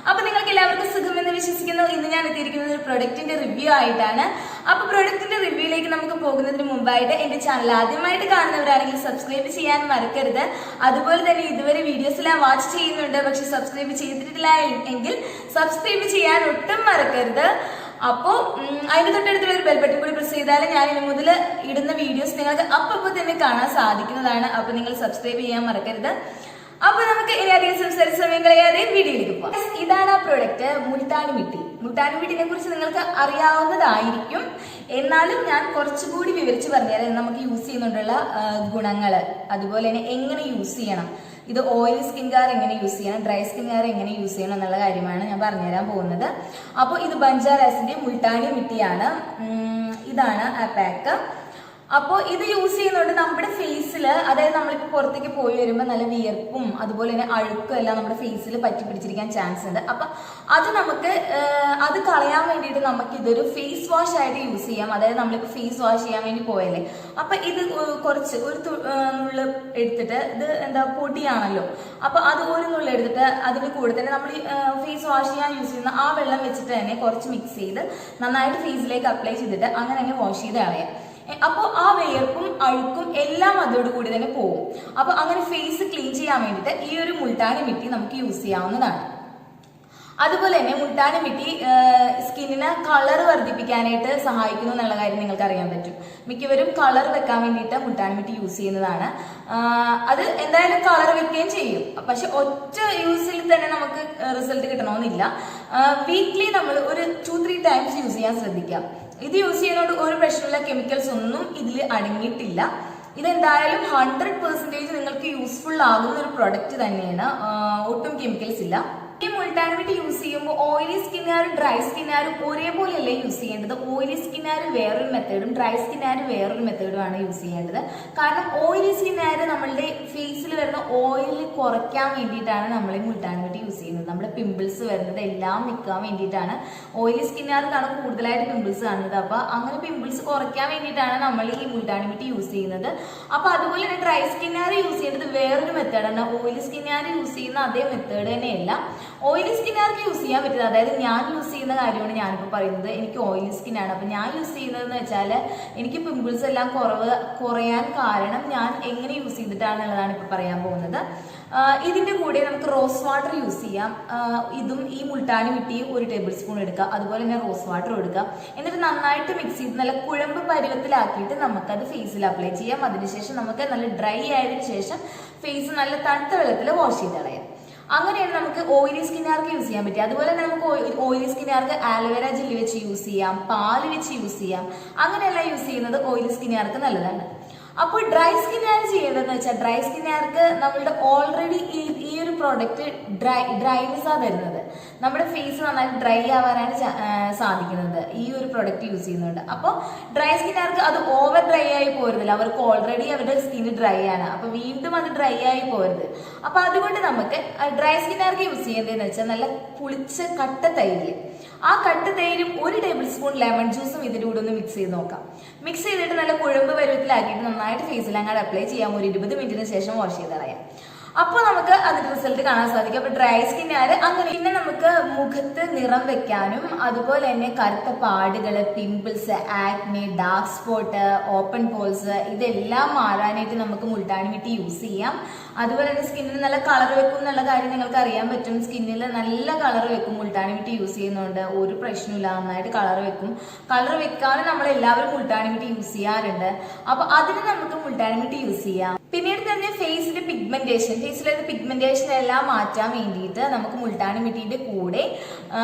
അപ്പൊ നിങ്ങൾക്ക് എല്ലാവർക്കും സുഖമെന്ന് വിശ്വസിക്കുന്നു. ഇന്ന് ഞാൻ എത്തിയിരിക്കുന്നത് ഒരു പ്രൊഡക്റ്റിന്റെ റിവ്യൂ ആയിട്ടാണ്. അപ്പൊ പ്രൊഡക്റ്റിന്റെ റിവ്യൂയിലേക്ക് നമുക്ക് പോകുന്നതിന് മുമ്പായിട്ട് എന്റെ ചാനൽ ആദ്യമായിട്ട് കാണുന്നവരാണെങ്കിൽ സബ്സ്ക്രൈബ് ചെയ്യാൻ മറക്കരുത്. അതുപോലെ തന്നെ ഇതുവരെ വീഡിയോസ് എല്ലാം വാച്ച് ചെയ്യുന്നുണ്ട്, പക്ഷെ സബ്സ്ക്രൈബ് ചെയ്തിട്ടില്ല എങ്കിൽ സബ്സ്ക്രൈബ് ചെയ്യാൻ ഒട്ടും മറക്കരുത്. അപ്പോ അതിന് തൊട്ടടുത്തുള്ള ഒരു ബെൽ ബട്ടൺ കൂടി പ്രസ് ചെയ്താൽ ഞാൻ ഇനി മുതൽ ഇടുന്ന വീഡിയോസ് നിങ്ങൾക്ക് അപ്പൊ തന്നെ കാണാൻ സാധിക്കുന്നതാണ്. അപ്പൊ നിങ്ങൾ സബ്സ്ക്രൈബ് ചെയ്യാൻ മറക്കരുത്. അപ്പൊ നമുക്ക് ഇനി അധികം സംസാരിച്ച സമയം കളയാതെ വീഡിയോയിലേക്ക് പോകാം. ഇതാണ് ആ പ്രൊഡക്റ്റ്, മുൾട്ടാനി മിട്ടി. മുൾട്ടാനി മിട്ടിനെ കുറിച്ച് നിങ്ങൾക്ക് അറിയാവുന്നതായിരിക്കും, എന്നാലും ഞാൻ കുറച്ചുകൂടി വിവരിച്ച് പറഞ്ഞുതരാം. നമുക്ക് യൂസ് ചെയ്യുന്നുണ്ടുള്ള ഗുണങ്ങള്, അതുപോലെ തന്നെ എങ്ങനെ യൂസ് ചെയ്യണം, ഇത് ഓയിൽ സ്കിൻകാർ എങ്ങനെ യൂസ് ചെയ്യണം, ഡ്രൈ സ്കിൻകാർ എങ്ങനെ യൂസ് ചെയ്യണം എന്നുള്ള കാര്യമാണ് ഞാൻ പറഞ്ഞുതരാൻ പോകുന്നത്. അപ്പോൾ ഇത് ബഞ്ചാറാസിന്റെ മുൾട്ടാനി മിട്ടിയാണ്. ഇതാണ് ആ പാക്ക്. അപ്പോൾ ഇത് യൂസ് ചെയ്യുന്നതുകൊണ്ട് നമ്മുടെ ഫേസിൽ, അതായത് നമ്മളിപ്പോൾ പുറത്തേക്ക് പോയി വരുമ്പോൾ നല്ല വിയർപ്പും അതുപോലെ തന്നെ അഴുക്കും എല്ലാം നമ്മുടെ ഫേസിൽ പറ്റി പിടിച്ചിരിക്കാൻ ചാൻസ് ഉണ്ട്. അപ്പം അത് നമുക്ക് അത് കളയാൻ വേണ്ടിയിട്ട് നമുക്ക് ഇതൊരു ഫേസ് വാഷ് ആയിട്ട് യൂസ് ചെയ്യാം. അതായത് നമ്മളിപ്പോൾ ഫേസ് വാഷ് ചെയ്യാൻ വേണ്ടി പോയല്ലേ, അപ്പം ഇത് കുറച്ച് ഒരു നുള്ള് എടുത്തിട്ട്, ഇത് എന്താ പൊടിയാണല്ലോ, അപ്പം അത് ഒരു നുള്ള് എടുത്തിട്ട് അതിൻ്റെ കൂടെ തന്നെ നമ്മൾ ഫേസ് വാഷ് ചെയ്യാൻ യൂസ് ചെയ്യുന്ന ആ വെള്ളം വെച്ചിട്ട് തന്നെ കുറച്ച് മിക്സ് ചെയ്ത് നന്നായിട്ട് ഫേസിലേക്ക് അപ്ലൈ ചെയ്തിട്ട് അങ്ങനെ തന്നെ വാഷ് ചെയ്ത് കളയാം. അപ്പോൾ ആ വിയർപ്പും അഴുക്കും എല്ലാം അതോടുകൂടി തന്നെ പോകും. അപ്പൊ അങ്ങനെ ഫേസ് ക്ലീൻ ചെയ്യാൻ വേണ്ടിയിട്ട് ഈ ഒരു മുൾട്ടാനി മിട്ടി നമുക്ക് യൂസ് ചെയ്യാവുന്നതാണ്. അതുപോലെ തന്നെ മുൾട്ടാനി മിട്ടി സ്കിന്നിന് കളർ വർദ്ധിപ്പിക്കാനായിട്ട് സഹായിക്കുന്നു എന്നുള്ള കാര്യം നിങ്ങൾക്ക് അറിയാൻ പറ്റും. മിക്കവരും കളർ വെക്കാൻ വേണ്ടിയിട്ട് മുൾട്ടാനി മിട്ടി യൂസ് ചെയ്യുന്നതാണ്. അത് എന്തായാലും കളർ വെക്കുകയും ചെയ്യും, പക്ഷെ ഒറ്റ യൂസിൽ തന്നെ നമുക്ക് റിസൾട്ട് കിട്ടണമെന്നില്ല. വീക്ക്ലി നമ്മൾ ഒരു 2-3 ടൈംസ് യൂസ് ചെയ്യാൻ ശ്രദ്ധിക്കാം. ഇത് യൂസ് ചെയ്യുന്നതുകൊണ്ട് ഒരു പ്രശ്നമില്ല, കെമിക്കൽസ് ഒന്നും ഇതിൽ അടങ്ങിയിട്ടില്ല. ഇതെന്തായാലും 100% നിങ്ങൾക്ക് യൂസ്ഫുൾ ആകുന്ന ഒരു പ്രൊഡക്റ്റ് തന്നെയാണ്, ഒട്ടും കെമിക്കൽസ് ഇല്ല. ഈ മുൾട്ടാനി മിട്ടി യൂസ് ചെയ്യുമ്പോൾ ഓയിലി സ്കിന്നുകാരും ഡ്രൈ സ്കിന്നുകാരും ഒരേപോലെയല്ല യൂസ് ചെയ്യേണ്ടത്. ഓയിലി സ്കിന്നുകാർ വേറൊരു മെത്തേഡും ഡ്രൈ സ്കിന്നുകാർ വേറൊരു മെത്തേഡുമാണ് യൂസ് ചെയ്യേണ്ടത്. കാരണം ഓയിലി സ്കിന്നുകാർ നമ്മളുടെ ഫേസിൽ വരുന്ന ഓയിൽ കുറയ്ക്കാൻ വേണ്ടിയിട്ടാണ് നമ്മൾ ഈ മുൾട്ടാനി മിട്ടി യൂസ് ചെയ്യുന്നത്. നമ്മുടെ പിമ്പിൾസ് വരുന്നത് എല്ലാം നിൽക്കാൻ വേണ്ടിയിട്ടാണ്. ഓയിലി സ്കിന്നുകാർക്കാണ് കൂടുതലായിട്ട് പിമ്പിൾസ് കാണുന്നത്. അപ്പൊ അങ്ങനെ പിമ്പിൾസ് കുറയ്ക്കാൻ വേണ്ടിയിട്ടാണ് നമ്മൾ ഈ മുൾട്ടാനി മിട്ടി യൂസ് ചെയ്യുന്നത്. അപ്പൊ അതുപോലെ തന്നെ ഡ്രൈ സ്കിന്നുകാർ യൂസ് ചെയ്യേണ്ടത് വേറൊരു മെത്തേഡാണ്. ഓയിലി സ്കിന്നുകാർ യൂസ് ചെയ്യുന്ന അതേ മെത്തേഡ് തന്നെയല്ല. ഓയിലി സ്കിന്നുകാർക്ക് യൂസ് ചെയ്യാൻ പറ്റില്ല. അതായത് ഞാൻ യൂസ് ചെയ്യുന്ന കാര്യമാണ് ഞാനിപ്പോൾ പറയുന്നത്. എനിക്ക് ഓയിലി സ്കിന്നാണ്. അപ്പം ഞാൻ യൂസ് ചെയ്യുന്നതെന്ന് വെച്ചാൽ എനിക്ക് പിമ്പിൾസ് എല്ലാം കുറയാൻ കാരണം ഞാൻ എങ്ങനെ യൂസ് ചെയ്തിട്ടാണെന്നുള്ളതാണ് ഇപ്പോൾ പറയാൻ പോകുന്നത്. ഇതിൻ്റെ കൂടെ നമുക്ക് റോസ് വാട്ടർ യൂസ് ചെയ്യാം. ഇതും ഈ മുൾട്ടാനി മിട്ടിയും 1 ടേബിൾ സ്പൂൺ എടുക്കുക. അതുപോലെ തന്നെ റോസ് വാട്ടർ എടുക്കുക. എന്നിട്ട് നന്നായിട്ട് മിക്സ് ചെയ്ത് നല്ല കുഴമ്പ് പരുവത്തിലാക്കിയിട്ട് നമുക്കത് ഫേസിൽ അപ്ലൈ ചെയ്യാം. അതിനുശേഷം നമുക്ക് നല്ല ഡ്രൈ ആയതിനു ശേഷം ഫേസ് നല്ല തണുത്ത വെള്ളത്തിൽ വാഷ് ചെയ്ത് കളയാം. അങ്ങനെയാണ് നമുക്ക് ഓയിലി സ്കിന്നുകാർക്ക് യൂസ് ചെയ്യാൻ പറ്റുക. അതുപോലെ തന്നെ നമുക്ക് ഓയിലി സ്കിന്നുകാർക്ക് ആലോവേര ജെല്ലി വെച്ച് യൂസ് ചെയ്യാം, പാല് വെച്ച് യൂസ് ചെയ്യാം. അങ്ങനെയെല്ലാം യൂസ് ചെയ്യുന്നത് ഓയിലി സ്കിന്നുകാർക്ക് നല്ലതാണ്. അപ്പോൾ ഡ്രൈ സ്കിന്നുകാർ ചെയ്യേണ്ടതെന്ന് വെച്ചാൽ, ഡ്രൈ സ്കിന്നുകാർക്ക് നമ്മളുടെ ഓൾറെഡി ഈ ഒരു പ്രോഡക്റ്റ് ഡ്രൈനെസ് ആണ് തരുന്നത്. നമ്മുടെ ഫേസ് നന്നായിട്ട് ഡ്രൈ ആവാനാണ് സാധിക്കുന്നത് ഈ ഒരു പ്രോഡക്റ്റ് യൂസ് ചെയ്യുന്നുണ്ട്. അപ്പോൾ ഡ്രൈ സ്കിന്നുകാർക്ക് അത് ഓവർ ഡ്രൈ ആയി പോരുന്നില്ല. അവർക്ക് ഓൾറെഡി അവരുടെ സ്കിന്ന് ഡ്രൈ ആണ്. അപ്പൊ വീണ്ടും അത് ഡ്രൈ ആയി പോരുത്. അപ്പൊ അതുകൊണ്ട് നമുക്ക് ഡ്രൈ സ്കിന്നുകാർക്ക് യൂസ് ചെയ്യേണ്ടതെന്ന് വെച്ചാൽ നല്ല പുളിച്ച കട്ട തൈര്, ആ കട്ട തൈരും 1 ടേബിൾ സ്പൂൺ ലെമൺ ജ്യൂസും ഇതിൻ്റെ കൂടെ ഒന്ന് മിക്സ് ചെയ്ത് നോക്കാം. മിക്സ് ചെയ്തിട്ട് നല്ല കുഴമ്പ് പരുവത്തിലാക്കിയിട്ട് നന്നായിട്ട് ഫേസിൽ അങ്ങോട്ട് അപ്ലൈ ചെയ്യാം. ഒരു 20 മിനിറ്റിന് ശേഷം വാഷ് ചെയ്ത് കളയാം. അപ്പോൾ നമുക്ക് അതിന്റെ റിസൾട്ട് കാണാൻ സാധിക്കും. അപ്പൊ ഡ്രൈ സ്കിന്നുകാര് അങ്ങനെ. പിന്നെ നമുക്ക് മുഖത്ത് നിറം വെക്കാനും അതുപോലെ തന്നെ കറുത്ത പാടുകൾ, pimples, acne, dark spot, open pores ഇതെല്ലാം മാറാനായിട്ട് നമുക്ക് മുൾട്ടാനി മിട്ടി യൂസ് ചെയ്യാം. അതുപോലെ തന്നെ സ്കിന്നിന് നല്ല കളർ വെക്കും എന്നുള്ള കാര്യം നിങ്ങൾക്ക് അറിയാൻ പറ്റും. സ്കിന്നിൽ നല്ല കളർ വെക്കും മുൾട്ടാനി മിട്ടി യൂസ് ചെയ്യുന്നതുകൊണ്ട്. ഒരു പ്രശ്നമില്ല, നന്നായിട്ട് കളർ വെക്കും. കളർ വെക്കാനും നമ്മൾ എല്ലാവരും മുൾട്ടാനി മിട്ടി യൂസ് ചെയ്യാറുണ്ട്. അപ്പൊ അതിന് നമുക്ക് മുൾട്ടാനി മിട്ടി യൂസ് ചെയ്യാം. പിന്നീട് തന്നെ ഫേസിലെ പിഗ്മെന്റേഷൻ എല്ലാം മാറ്റാൻ വേണ്ടിയിട്ട് നമുക്ക് മുൾട്ടാനി മിട്ടിയുടെ കൂടെ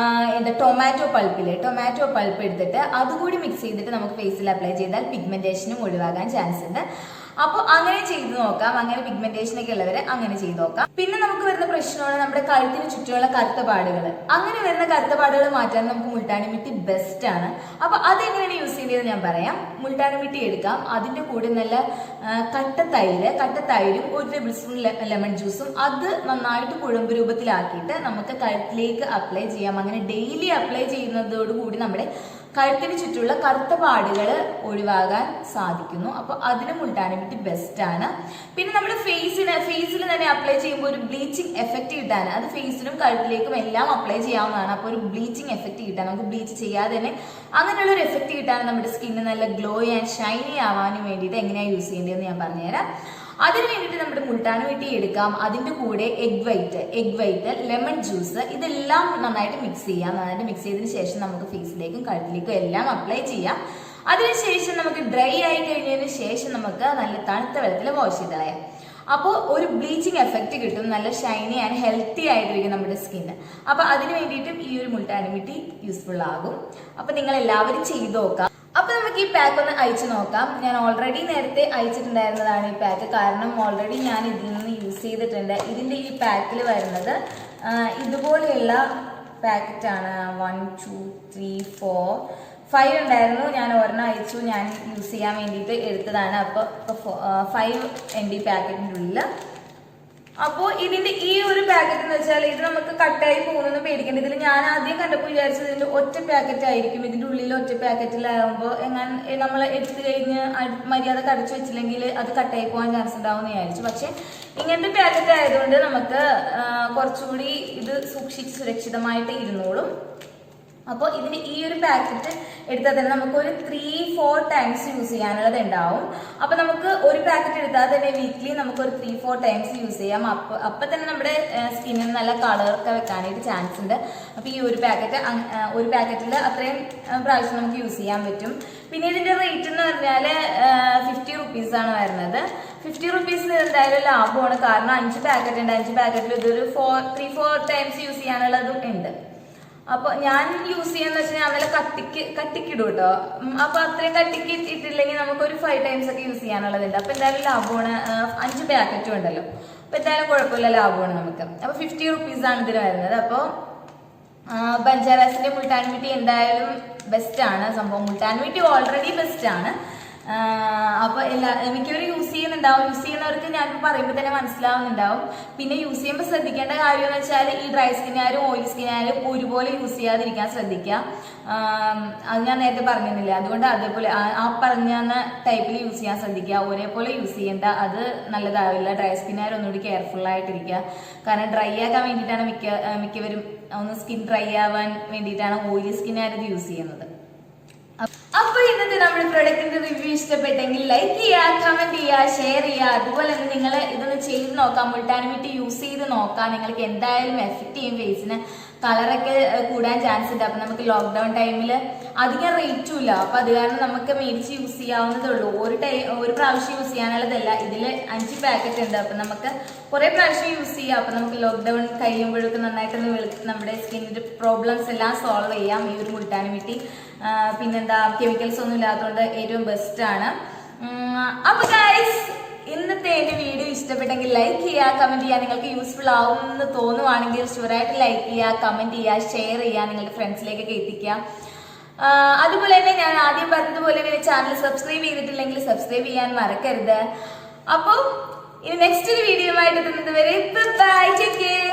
ടൊമാറ്റോ പൾപ്പ് എടുത്തിട്ട് അതുകൂടി മിക്സ് ചെയ്തിട്ട് നമുക്ക് ഫേസിൽ അപ്ലൈ ചെയ്താൽ പിഗ്മെന്റേഷനും ഒഴിവാക്കാൻ ചാൻസ് ഉണ്ട്. അപ്പോൾ അങ്ങനെ ചെയ്ത് നോക്കാം. അങ്ങനെ പിഗ്മെന്റേഷൻ ഒക്കെ ഉള്ളവരെ അങ്ങനെ ചെയ്ത് നോക്കാം. പിന്നെ നമുക്ക് വരുന്ന പ്രശ്നമാണ് നമ്മുടെ കഴുത്തിന് ചുറ്റുമുള്ള കറുത്ത പാടുകൾ. അങ്ങനെ വരുന്ന കറുത്ത പാടുകൾ മാറ്റാൻ നമുക്ക് മുൾട്ടാനി മിട്ടി ബെസ്റ്റ് ആണ്. അപ്പൊ അതെങ്ങനെയാണ് യൂസ് ചെയ്യുന്നത് ഞാൻ പറയാം. മുൾട്ടാനി മിട്ടി എടുക്കാം. അതിന്റെ കൂടെ നല്ല കട്ട തൈരും 1 ടേബിൾ സ്പൂൺ ലെമൺ ജ്യൂസും അത് നന്നായിട്ട് കുഴമ്പ് രൂപത്തിലാക്കിയിട്ട് നമുക്ക് കഴുത്തിലേക്ക് അപ്ലൈ ചെയ്യാം. അങ്ങനെ ഡെയിലി അപ്ലൈ ചെയ്യുന്നതോടുകൂടി നമ്മുടെ കഴുത്തിന് ചുറ്റുമുള്ള കറുത്ത പാടുകൾ ഒഴിവാകാൻ സാധിക്കുന്നു. അപ്പോൾ അതിന് മുൾട്ടാനി മിട്ടി ബെസ്റ്റ് ആണ്. പിന്നെ നമ്മൾ ഫേസിൽ തന്നെ അപ്ലൈ ചെയ്യുമ്പോൾ ഒരു ബ്ലീച്ചിങ് എഫക്റ്റ് കിട്ടാൻ, അത് ഫേസിലും കഴുത്തിലേക്കും എല്ലാം അപ്ലൈ ചെയ്യാവുന്നതാണ്. അപ്പോൾ ഒരു ബ്ലീച്ചിങ് എഫക്റ്റ് കിട്ടാൻ, നമുക്ക് ബ്ലീച്ച് ചെയ്യാതെ തന്നെ അങ്ങനെയുള്ള ഒരു എഫക്റ്റ് കിട്ടാൻ, നമ്മുടെ സ്കിന്ന് നല്ല ഗ്ലോ ആൻഡ് ഷൈനി ആവാനും വേണ്ടിയിട്ട് എങ്ങനെയാണ് യൂസ് ചെയ്യേണ്ടതെന്ന് ഞാൻ പറഞ്ഞുതരാം. അതിന് വേണ്ടിയിട്ട് നമ്മുടെ മുൾട്ടാനി മിട്ടി എടുക്കാം. അതിൻ്റെ കൂടെ എഗ് വൈറ്റ്, ലെമൺ ജ്യൂസ്, ഇതെല്ലാം നന്നായിട്ട് മിക്സ് ചെയ്യാം. നന്നായിട്ട് മിക്സ് ചെയ്തതിന് ശേഷം നമുക്ക് ഫേസിലേക്കും കഴുത്തിലേക്കും എല്ലാം അപ്ലൈ ചെയ്യാം. അതിനുശേഷം നമുക്ക് ഡ്രൈ ആയി കഴിഞ്ഞതിന് ശേഷം നമുക്ക് നല്ല തണുത്ത വെള്ളത്തിൽ വാഷ് ചെയ്ത് കളയാം. അപ്പോൾ ഒരു ബ്ലീച്ചിങ് എഫക്റ്റ് കിട്ടും, നല്ല ഷൈനി ആൻഡ് ഹെൽത്തി ആയിട്ടിരിക്കും നമ്മുടെ സ്കിന്ന്. അപ്പോൾ അതിന് വേണ്ടിയിട്ടും ഈ ഒരു മുൾട്ടാനി മിട്ടി യൂസ്ഫുൾ ആകും. അപ്പോൾ നിങ്ങൾ എല്ലാവരും ചെയ്ത് നോക്കാം. അപ്പൊ നമുക്ക് ഈ പാക്ക് ഒന്ന് അയച്ചു നോക്കാം. ഞാൻ ഓൾറെഡി നേരത്തെ അയച്ചിട്ടുണ്ടായിരുന്നതാണ് ഈ പാക്ക്, കാരണം ഓൾറെഡി ഞാൻ ഇതിൽ നിന്ന് യൂസ് ചെയ്തിട്ടുണ്ട്. ഇതിന്റെ ഈ പാക്കിൽ വരുന്നത് ഇതുപോലെയുള്ള പാക്കറ്റാണ്. 1 2 3 4 5 ഉണ്ടായിരുന്നു. ഞാൻ ഒരെണ്ണം അയച്ചു, ഞാൻ യൂസ് ചെയ്യാൻ വേണ്ടിയിട്ട് എടുത്തതാണ്. അപ്പോൾ 5 MB പാക്കറ്റിൻ്റെ ഉള്ളിൽ. അപ്പോൾ ഇതിന്റെ ഈ ഒരു പാക്കറ്റ് എന്ന് വെച്ചാൽ ഇത് നമുക്ക് കട്ടായി പോകുന്നൊന്നും പേടിക്കേണ്ട. ഇതിൽ ഞാൻ ആദ്യം കണ്ടപ്പോൾ വിചാരിച്ചത് ഇതിന്റെ ഒറ്റ പാക്കറ്റ് ആയിരിക്കും. ഇതിന്റെ ഉള്ളിൽ ഒറ്റ പാക്കറ്റിലാകുമ്പോൾ എങ്ങനെ നമ്മൾ എടുത്തു കഴിഞ്ഞ് മര്യാദ കടച്ചു വെച്ചില്ലെങ്കിൽ അത് കട്ടായി പോകാൻ ചാൻസ് ഉണ്ടാവും എന്ന് വിചാരിച്ചു. പക്ഷെ ഇങ്ങനത്തെ പാക്കറ്റ് ആയതുകൊണ്ട് നമുക്ക് കുറച്ചുകൂടി ഇത് സൂക്ഷിച്ച് സുരക്ഷിതമായിട്ട് ഇരുന്നോളും. അപ്പോൾ ഇതിന് ഈ ഒരു പാക്കറ്റ് എടുത്താൽ തന്നെ നമുക്ക് ഒരു 3-4 ടൈംസ് യൂസ് ചെയ്യാനുള്ളത് ഉണ്ടാവും. അപ്പൊ നമുക്ക് ഒരു പാക്കറ്റ് എടുത്താൽ തന്നെ വീക്ക്ലി നമുക്ക് ഒരു 3-4 ടൈംസ് യൂസ് ചെയ്യാം. അപ്പൊ തന്നെ നമ്മുടെ സ്കിന്നിന് നല്ല കളറൊക്കെ വെക്കാനായിട്ട് ചാൻസ് ഉണ്ട്. അപ്പൊ ഈ ഒരു പാക്കറ്റിൽ അത്രയും പ്രാവശ്യം നമുക്ക് യൂസ് ചെയ്യാൻ പറ്റും. പിന്നെ ഇതിന്റെ റേറ്റ് എന്ന് പറഞ്ഞാൽ 50 റുപ്പീസാണ് വരുന്നത്. 50 റുപ്പീസിന് എന്തായാലും ലാഭമാണ്, കാരണം 5 പാക്കറ്റ് ഉണ്ട്. 5 പാക്കറ്റിൽ ഇതൊരു 3-4 ടൈംസ് യൂസ് ചെയ്യാനുള്ളതും ഉണ്ട്. അപ്പൊ ഞാൻ യൂസ് ചെയ്യാന്ന് വെച്ചാൽ ഞാൻ നല്ല കട്ടിക്കിടും കേട്ടോ. അപ്പൊ അത്രയും കട്ടിക്ക് ഇട്ടില്ലെങ്കിൽ നമുക്ക് ഒരു 5 ടൈംസ് ഒക്കെ യൂസ് ചെയ്യാനുള്ളതുണ്ട്. അപ്പൊ എന്തായാലും ലാഭമാണ്. 5 പാക്കറ്റും ഉണ്ടല്ലോ, അപ്പൊ എന്തായാലും കുഴപ്പമില്ല, ലാഭമാണ് നമുക്ക്. അപ്പൊ 50 റുപ്പീസാണ് ഇതിന് വരുന്നത്. അപ്പോൾ ബഞ്ചാരാസിന്റെ മുൾട്ടാനി മിട്ടി എന്തായാലും ബെസ്റ്റ് ആണ് സംഭവം. മുൾട്ടാനി മിട്ടി ഓൾറെഡി ബെസ്റ്റ് ആണ്. അപ്പൊ മിക്കവരും യൂസ് ചെയ്യുന്നുണ്ടാവും. യൂസ് ചെയ്യുന്നവർക്ക് ഞാനിപ്പോൾ പറയുമ്പോൾ തന്നെ മനസ്സിലാവുന്നുണ്ടാവും. പിന്നെ യൂസ് ചെയ്യുമ്പോൾ ശ്രദ്ധിക്കേണ്ട കാര്യം എന്ന് വെച്ചാൽ ഈ ഡ്രൈ സ്കിന്നായാലും ഓയിലി സ്കിന്നായാലും ഒരുപോലെ യൂസ് ചെയ്യാതിരിക്കാൻ ശ്രദ്ധിക്കുക. അത് ഞാൻ നേരത്തെ പറഞ്ഞിരുന്നില്ല. അതുകൊണ്ട് അതേപോലെ ആ പറഞ്ഞ ടൈപ്പിൽ യൂസ് ചെയ്യാൻ ശ്രദ്ധിക്കുക. ഒരേപോലെ യൂസ് ചെയ്യേണ്ട, അത് നല്ലതാവില്ല. ഡ്രൈ സ്കിന്നായാലും ഒന്നുകൂടി കെയർഫുൾ ആയിട്ടിരിക്കുക. കാരണം ഡ്രൈ ആക്കാൻ വേണ്ടിയിട്ടാണ് മിക്കവരും ഒന്ന് സ്കിൻ ഡ്രൈ ആവാൻ വേണ്ടിയിട്ടാണ് ഓയിലി സ്കിന്നായാലും ഇത് യൂസ് ചെയ്യുന്നത്. അപ്പൊ ഇന്നത്തെ നമ്മുടെ പ്രൊഡക്റ്റിന്റെ റിവ്യൂ ഇഷ്ടപ്പെട്ടെങ്കിൽ ലൈക്ക് ചെയ്യുക, കമന്റ് ചെയ്യുക, ഷെയർ ചെയ്യുക. അതുപോലെ തന്നെ നിങ്ങൾ ഇതൊന്ന് ചെയ്ത് നോക്കാം, മുൾട്ടാനി മിട്ടി യൂസ് ചെയ്ത് നോക്കാം. നിങ്ങൾക്ക് എന്തായാലും എഫക്റ്റ് ചെയ്യും. ഫേസിന് കളറൊക്കെ കൂടാൻ ചാൻസ് ഉണ്ട്. അപ്പൊ നമുക്ക് ലോക്ക്ഡൌൺ ടൈമിൽ അധികം റേറ്റും ഇല്ല. അപ്പൊ അത് കാരണം നമുക്ക് മേടിച്ച് യൂസ് ചെയ്യാവുന്നതേ ഉള്ളൂ. ഒരു പ്രാവശ്യം യൂസ് ചെയ്യാനുള്ളതല്ല. ഇതിൽ 5 പാക്കറ്റ് ഉണ്ട്. അപ്പൊ നമുക്ക് കുറെ പ്രാവശ്യം യൂസ് ചെയ്യാം. അപ്പൊ നമുക്ക് ലോക്ക്ഡൌൺ കഴിയുമ്പോഴൊക്കെ നന്നായിട്ടൊന്ന് നമ്മുടെ സ്കിന്നിന്റെ പ്രോബ്ലംസ് എല്ലാം സോൾവ് ചെയ്യാം ഈ ഒരു മുൾട്ടാനി മിട്ടി. പിന്നെന്താ, കെമിക്കൽസ് ഒന്നും ഇല്ലാത്തതുകൊണ്ട് ഏറ്റവും ബെസ്റ്റ് ആണ്. അപ്പൊ ഗൈസ്, ഇന്നത്തെ എന്റെ വീഡിയോ ഇഷ്ടപ്പെട്ടെങ്കിൽ ലൈക്ക് ചെയ്യുക, കമന്റ് ചെയ്യുക. നിങ്ങൾക്ക് യൂസ്ഫുൾ ആവും എന്ന് തോന്നുവാണെങ്കിൽ ഷുവറായിട്ട് ലൈക്ക് ചെയ്യുക, കമന്റ് ചെയ്യുക, ഷെയർ ചെയ്യുക, നിങ്ങളുടെ ഫ്രണ്ട്സിലേക്കൊക്കെ എത്തിക്കുക. അതുപോലെ തന്നെ ഞാൻ ആദ്യം പറഞ്ഞതുപോലെ തന്നെ ചാനൽ സബ്സ്ക്രൈബ് ചെയ്തിട്ടില്ലെങ്കിൽ സബ്സ്ക്രൈബ് ചെയ്യാൻ മറക്കരുത്. അപ്പോൾ ഇനി നെക്സ്റ്റ് ഒരു വീഡിയോ ആയിട്ട് എത്തുന്നത് വരെ ബൈ, ടേക്ക് കെയർ.